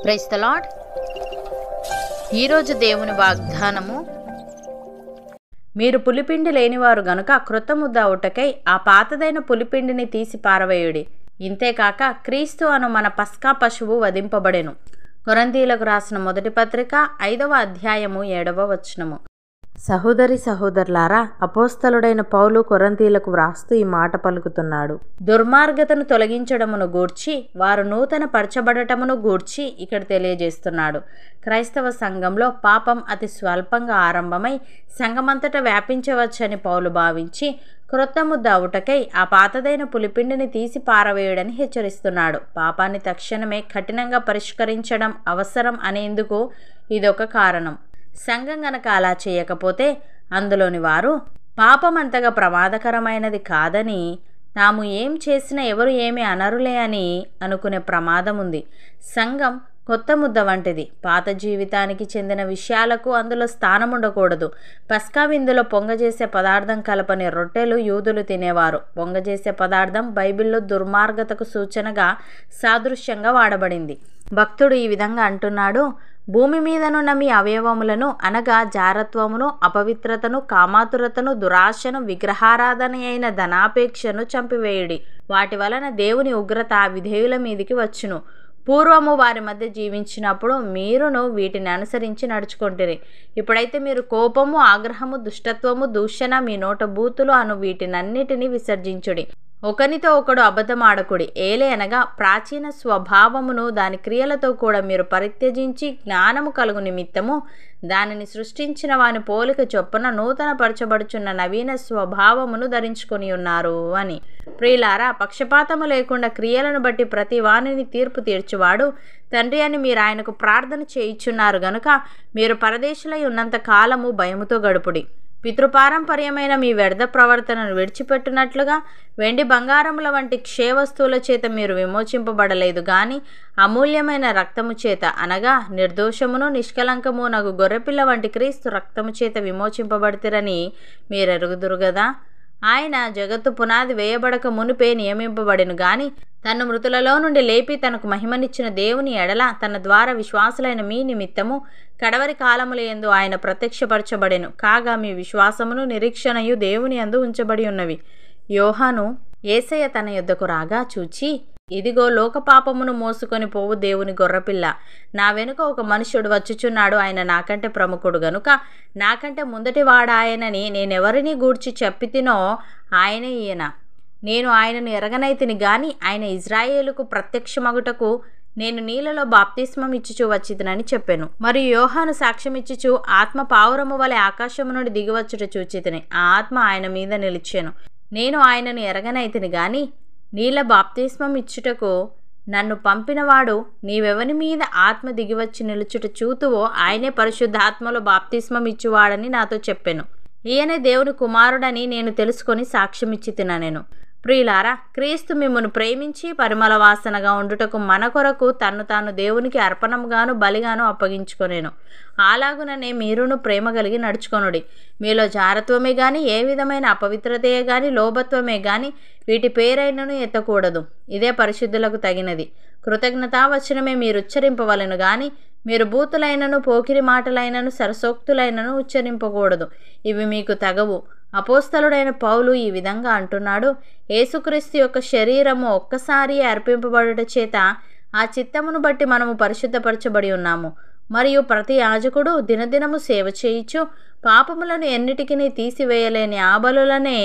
Praise the lord. ఈరోజు దేవుని వాగ్దానము, మీరు పులిపిండి లేనివారు గనుక క్రొత్త ముద్ద అవుటకై ఆ పాతదైన పులిపిండిని తీసి పారవేయుడి. ఇంతేకాక క్రీస్తు అను మన పస్కా పశువు వధింపబడెను. కొరింథీయులకు రాసిన మొదటి పత్రిక 5వ అధ్యాయము 7వ వచనము. సహోదరి సహోదరులారా, అపోస్తలుడైన పౌలు కొరింథీయులకు వ్రాస్తూ ఈ మాట పలుకుతున్నాడు. దుర్మార్గతను తొలగించడమును గూర్చి, వారు నూతన పరచబడటమును గూర్చి ఇక్కడ తెలియజేస్తున్నాడు. క్రైస్తవ సంఘంలో పాపం అతి స్వల్పంగా ఆరంభమై సంఘమంతటా వ్యాపించవచ్చని పౌలు భావించి క్రొత్త ముద్ద అవుటకై ఆ పాతదైన పులిపిండిని తీసి పారవేయుడని హెచ్చరిస్తున్నాడు. పాపాన్ని తక్షణమే కఠినంగా పరిష్కరించడం అవసరం అనేందుకు ఇదొక కారణం. సంఘం గనక అలా చేయకపోతే అందులోని వారు పాపం అంతగా ప్రమాదకరమైనది కాదని, తాము ఏం చేసినా ఎవరు ఏమీ అనరులే అని అనుకునే ప్రమాదం ఉంది. సంఘం కొత్త ముద్ద వంటిది. పాత జీవితానికి చెందిన విషయాలకు అందులో స్థానం ఉండకూడదు. పస్కా విందులో పొంగజేసే పదార్థం కలపని రొట్టెలు యూదులు తినేవారు. పొంగజేసే పదార్థం బైబిల్లో దుర్మార్గతకు సూచనగా సాదృశ్యంగా వాడబడింది. భక్తుడు ఈ విధంగా అంటున్నాడు: భూమి మీదనున్న మీ అవయవములను అనగా జారత్వమును, అపవిత్రతను, కామాతురతను, దురాశను, విగ్రహారాధన అయిన ధనాపేక్షను చంపివేయుడి. వాటి వలన దేవుని ఉగ్రత విధేయుల మీదికి వచ్చును. పూర్వము వారి మధ్య జీవించినప్పుడు మీరును వీటిని అనుసరించి నడుచుకొంటిరి. ఇప్పుడైతే మీరు కోపము, ఆగ్రహము, దుష్టత్వము, దూషణ, మీ నోట బూతులు అను వీటినన్నిటినీ విసర్జించుడి. ఒకనితో ఒకడు అబద్ధమాడకుడి. ఏలయనగా ప్రాచీన స్వభావమును దాని క్రియలతో కూడా మీరు పరిత్యజించి జ్ఞానము కలుగు నిమిత్తము దానిని సృష్టించిన వాని పోలిక చొప్పున నూతన పరచబడుచున్న నవీన స్వభావమును ధరించుకొని ఉన్నారు అని. ప్రియులారా, పక్షపాతము లేకుండా క్రియలను బట్టి ప్రతి వానిని తీర్పు తీర్చువాడు తండ్రి అని మీరు ఆయనకు ప్రార్థన చేయుచున్నారు గనుక మీరు పరదేశులై ఉన్నంత కాలము భయముతో గడుపుడి. పితృపారంపర్యమైన మీ వ్యర్థ ప్రవర్తనను విడిచిపెట్టినట్లుగా వెండి బంగారముల వంటి క్షయవస్తువుల చేత మీరు విమోచింపబడలేదు గాని అమూల్యమైన రక్తము చేత, అనగా నిర్దోషమును నిష్కలంకము నగు గొర్రెపిల్ల వంటి క్రీస్తు రక్తము చేత విమోచింపబడితిరని మీరెరుగుదురు గదా. ఆయన జగత్తు పునాది వేయబడక మునిపే నియమింపబడెను గాని తన్ను మృతులలో నుండి లేపి తనకు మహిమనిచ్చిన దేవుని ఎడల తన ద్వారా విశ్వాసులైన మీ నిమిత్తము కడవరి కాలములయందు ఆయన ప్రత్యక్షపరచబడెను. కాగా మీ విశ్వాసమును నిరీక్షణయు దేవుని యందు ఉంచబడి ఉన్నవి. యోహాను యేసయ్య తన యొద్దకు రాగా చూచి, ఇదిగో లోక పాపమును మోసుకొని పోవు దేవుని గొర్రెపిల్ల. నా వెనుక ఒక మనుష్యుడు వచ్చుచున్నాడు. ఆయన నాకంటే ప్రముఖుడు గనుక నాకంటే ముందటి వాడాయనని నేనెవరిని గూర్చి చెప్పితినో ఆయనే ఈయన. నేను ఆయనను ఎరగనైతిని గాని ఆయన ఇజ్రాయేలుకు ప్రత్యక్షమగుటకు నేను నీళ్ళలో బాప్తిస్మం ఇచ్చుచూ వచ్చితినని చెప్పెను. మరియు యోహాను సాక్ష్యమిచ్చుచు ఆత్మ పావురము వలె ఆకాశము నుండి దిగివచ్చుట చూచితిని. ఆ ఆత్మ ఆయన మీద నిలిచెను. నేను ఆయనను ఎరగనైతిని గాని నీళ్ళ బాప్తిస్మం ఇచ్చుటకు నన్ను పంపినవాడు నీవెవని మీద ఆత్మ దిగివచ్చి నిలుచుట చూతువో ఆయనే పరిశుద్ధాత్మలో బాప్తిస్మం ఇచ్చువాడని నాతో చెప్పెను. ఈయనే దేవుని కుమారుడని నేను తెలుసుకొని సాక్ష్యమిచ్చితిన. నేను ప్రియులారా, క్రీస్తు మిమ్మును ప్రేమించి పరిమళ వాసనగా ఉండుటకు మన కొరకు తన్ను తాను దేవునికి అర్పణముగాను బలిగాను అప్పగించుకొనెను. అలాగుననే మీరును ప్రేమ కలిగి నడుచుకొనుడి. మీలో జారత్వమే గాని ఏ విధమైన అపవిత్రతయే గాని లోభత్వమే గాని వీటి పేరైనను ఎత్తకూడదు. ఇదే పరిశుద్ధులకు తగినది. కృతజ్ఞతావచనమే మీరు ఉచ్చరింపవలెను గాని మీరు బూతులైనను పోకిరి మాటలైనను సరసోక్తులైనను ఉచ్చరింపకూడదు. ఇవి మీకు తగవు. అపోస్తలుడైన పౌలు ఈ విధంగా అంటున్నాడు: యేసుక్రీస్తు యొక్క శరీరము ఒక్కసారి అర్పింపబడుట చేత ఆ చిత్తమును బట్టి మనము పరిశుద్ధపరచబడి ఉన్నాము. మరియు ప్రతి యాజకుడు దినదినము సేవ చేయుచు పాపములను ఎన్నిటికిని తీసివేయలేని ఆ బలులనే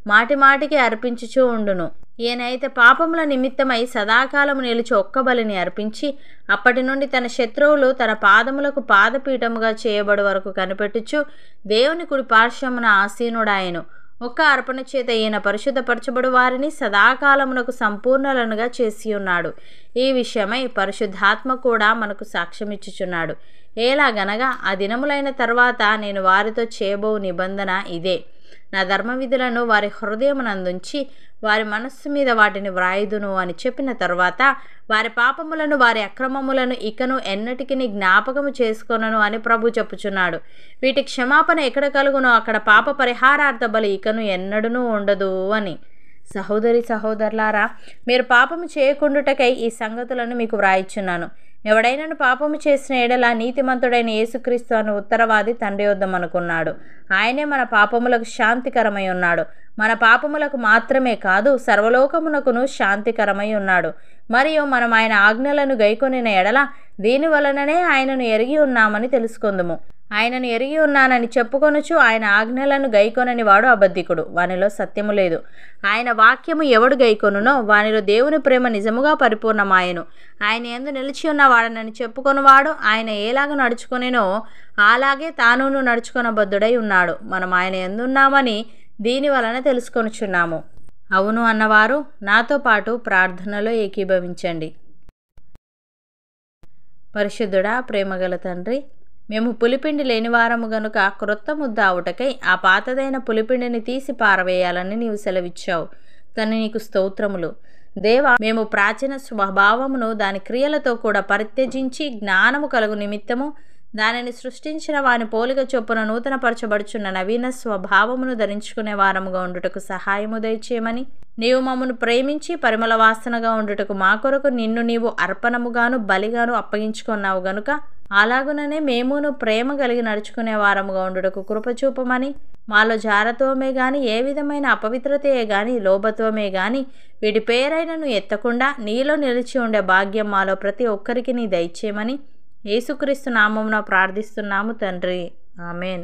మాటిమాటికి అర్పించుచూ ఉండును. ఈయనైతే పాపముల నిమిత్తమై సదాకాలము నిలిచి ఒక్క బలిని అర్పించి అప్పటి నుండి తన శత్రువులు తన పాదములకు పాదపీఠముగా చేయబడు వరకు కనిపెట్టుచు దేవుని కుడి పార్శ్వమున ఆసీనుడాయను. ఒక్క అర్పణ చేత ఈయన పరిశుద్ధపరచబడు వారిని సదాకాలమునకు సంపూర్ణులనుగా చేసి ఉన్నాడు. ఈ విషయమై పరిశుద్ధాత్మ కూడా మనకు సాక్ష్యమిచ్చుచున్నాడు. ఎలాగనగా ఆ దినములైన తర్వాత నేను వారితో చేయబో నిబంధన ఇదే: నా ధర్మవిధులను వారి హృదయమునందుంచి వారి మనస్సు మీద వాటిని వ్రాయుదును అని చెప్పిన తరువాత వారి పాపములను వారి అక్రమములను ఇకను ఎన్నటికిని జ్ఞాపకము చేసుకొనను అని ప్రభు చెప్పుచున్నాడు. వీటి క్షమాపణ ఎక్కడ కలుగునో అక్కడ పాప పరిహారార్థ బలి ఇకను ఎన్నడూనూ ఉండదు అని. సహోదరి సహోదరులారా, మీరు పాపము చేయకుండుటకై ఈ సంగతులను మీకు వ్రాయిచున్నాను. ఎవడైనను పాపము చేసిన ఎడల నీతిమంతుడైన యేసుక్రీస్తు అను ఉత్తరవాది తండ్రి వద్దమనుకున్నాడు. ఆయనే మన పాపములకు శాంతికరమై ఉన్నాడు. మన పాపములకు మాత్రమే కాదు, సర్వలోకమునకును శాంతికరమై ఉన్నాడు. మరియు మనం ఆయన ఆజ్ఞలను గైకొనిన ఎడల దీని వలననే ఆయనను ఎరిగి ఉన్నామని తెలుసుకొందుము. ఆయనను ఎరిగి ఉన్నానని చెప్పుకొనుచు ఆయన ఆజ్ఞలను గైకొనని వాడు అబద్ధికుడు, వానిలో సత్యము లేదు. ఆయన వాక్యము ఎవడు గైకొనునో వానిలో దేవుని ప్రేమ నిజముగా పరిపూర్ణమాయెను. ఆయన యందు నిలిచి ఉన్న వాడనని చెప్పుకొనువాడు ఆయన ఏలాగ నడుచుకొనినో అలాగే తానును నడుచుకొనబద్ధుడై ఉన్నాడు. మనం ఆయన యందున్నామని దీని వలన తెలుసుకొనుచున్నాము. అవును అన్నవారు నాతో పాటు ప్రార్థనలో ఏకీభవించండి. పరిశుద్ధుడా, ప్రేమగల తండ్రి, మేము పులిపిండి లేనివారము గనుక క్రొత్త ముద్ద అవుటకై ఆ పాతదైన పులిపిండిని తీసి పారవేయాలని నీవు సెలవిచ్చావు. తను నీకు స్తోత్రములు. దేవా, మేము ప్రాచీన స్వభావమును దాని క్రియలతో కూడా పరిత్యజించి జ్ఞానము కలుగు నిమిత్తము దానిని సృష్టించిన వాని పోలిక చొప్పున నూతనపరచబడుచున్న నవీన స్వభావమును ధరించుకునే వారముగా ఉండుటకు సహాయము దయచేయమని, నీవు మమ్మను ప్రేమించి పరిమళ వాసనగా ఉండుటకు మా కొరకు నిన్ను నీవు అర్పణముగాను బలిగాను అప్పగించుకున్నావు గనుక అలాగుననే మేమును ప్రేమ కలిగి నడుచుకునే వారముగా ఉండుటకు కృపచూపమని, మాలో జారత్వమే గాని ఏ విధమైన అపవిత్రతయే గాని లోభత్వమే గాని వీటి పేరైనను ఎత్తకుండా నీలో నిలిచి ఉండే భాగ్యం మాలో ప్రతి ఒక్కరికి నీ దయచేయమని యేసుక్రీస్తు నామమున ప్రార్థిస్తున్నాము తండ్రి. ఆమెన్.